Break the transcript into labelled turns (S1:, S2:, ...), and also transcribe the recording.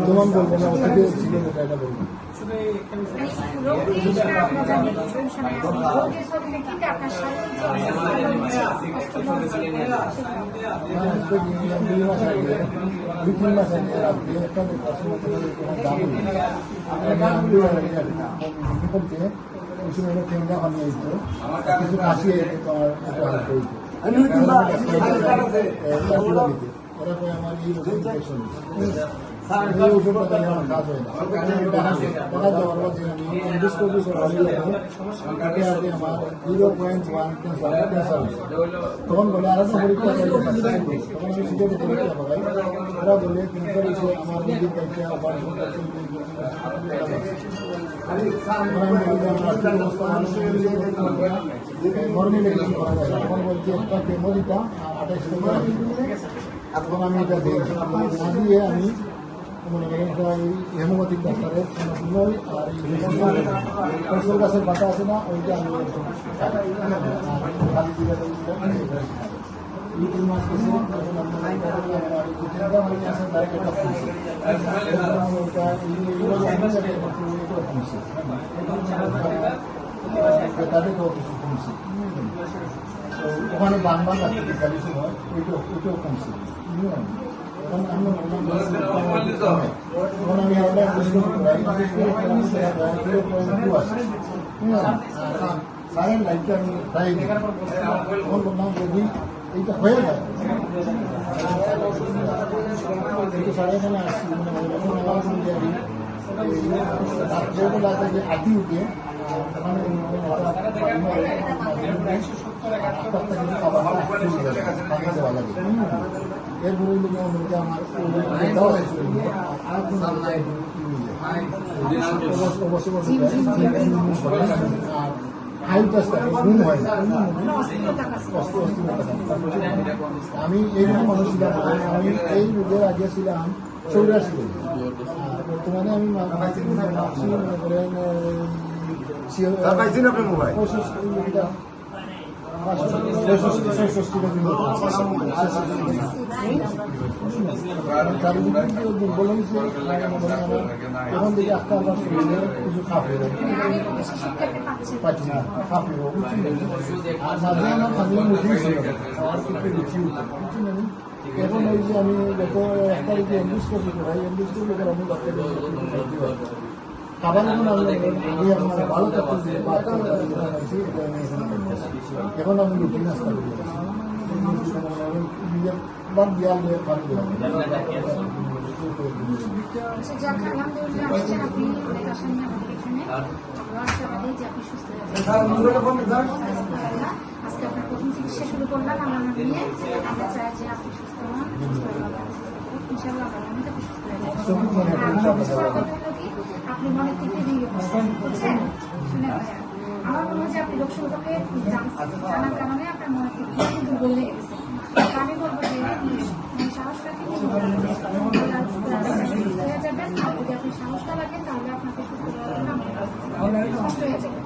S1: অনুমান বলবেন না, ওটাকে ছিল এটা বলবেন। দুই-তিন মাস আগে আপনি একটা কিছু কাশি ওরা করে আমার এই ইনফেকশন এই ওষুধটা আমার কাজ হয় না। দেখা যাওয়ার পর যে আমি এন্ডোস্কোপি তাকে আগে আমার 0.1 ক্যান্সার তখন বলে আর একটা পরীক্ষা তখন আমি সিটের পরীক্ষা করাই। ওরা বলে ক্যান্সার হচ্ছে আমার নিজের দায়িত্বে আবার নর্মালি কিছু করা যায় না। তখন বলছি একটা কেমো দিতাম 28 টাকা। এখন আমি এটা দিয়েছি না দিয়ে আমি মনে করেন হেমোপ্যাথিক ডাক্তারের নই আর এই গাছের পাতা আছে না ওইটা আমি খালি দিয়ে 2-3 মাস গেছে তাদেরকেও কিছু কমছে। ওখানে বান লাগছে বিকালের সময় ওইটাও কমছে। এখন আমি সারেন লাইটটা আমি প্রায় তখন বললাম যদি এইটা হয়ে যায় সাড়ে এখানে আসছি রাত্রেবেলা যে আটি উঠে এরপরে আমার ঘুম হয় না। আমি এইরকম মানুষ ছিলাম, আমি এই রোগের আগে ছিলাম 84। বর্তমানে আমি এখন থেকে আস্তে আবার শরীরে কিছু খাবে পাচ্ছি না খাবে আর মাঝে আমার খালি মুখেই ছিল আমার কিছু রুচি বুঝছি। এখন ওই যে আমি গত 1 তারিখে এন্ডোস্কোপি করাই, এন্ডোস্কোপি করে আমি খাবার এখন আমি আপনার ভালো থাকতে এখন আমি রুটি নাস্তা করি বাদ দেওয়াল
S2: আজকে আপনার প্রথম চিকিৎসা শুরু করলাম আমরা নিয়ে আমরা চাই যে আপনি সুস্থ হন, ইনশাআল্লাহ আপনি মনে থেকে বুঝছেন শুনে আমার মনে হয় যে আপনি লোক সম্পর্কে জানার কারণে আপনার মনে থেকে দুর্বল হয়ে গেছে। আমি বলবো যে সাহস রাখেন হয়ে যাবেন, আর যদি আপনি সাহস না রাখেন তাহলে আপনাকে সুস্থ হয়ে যাবেন, কষ্ট হয়ে যাবে।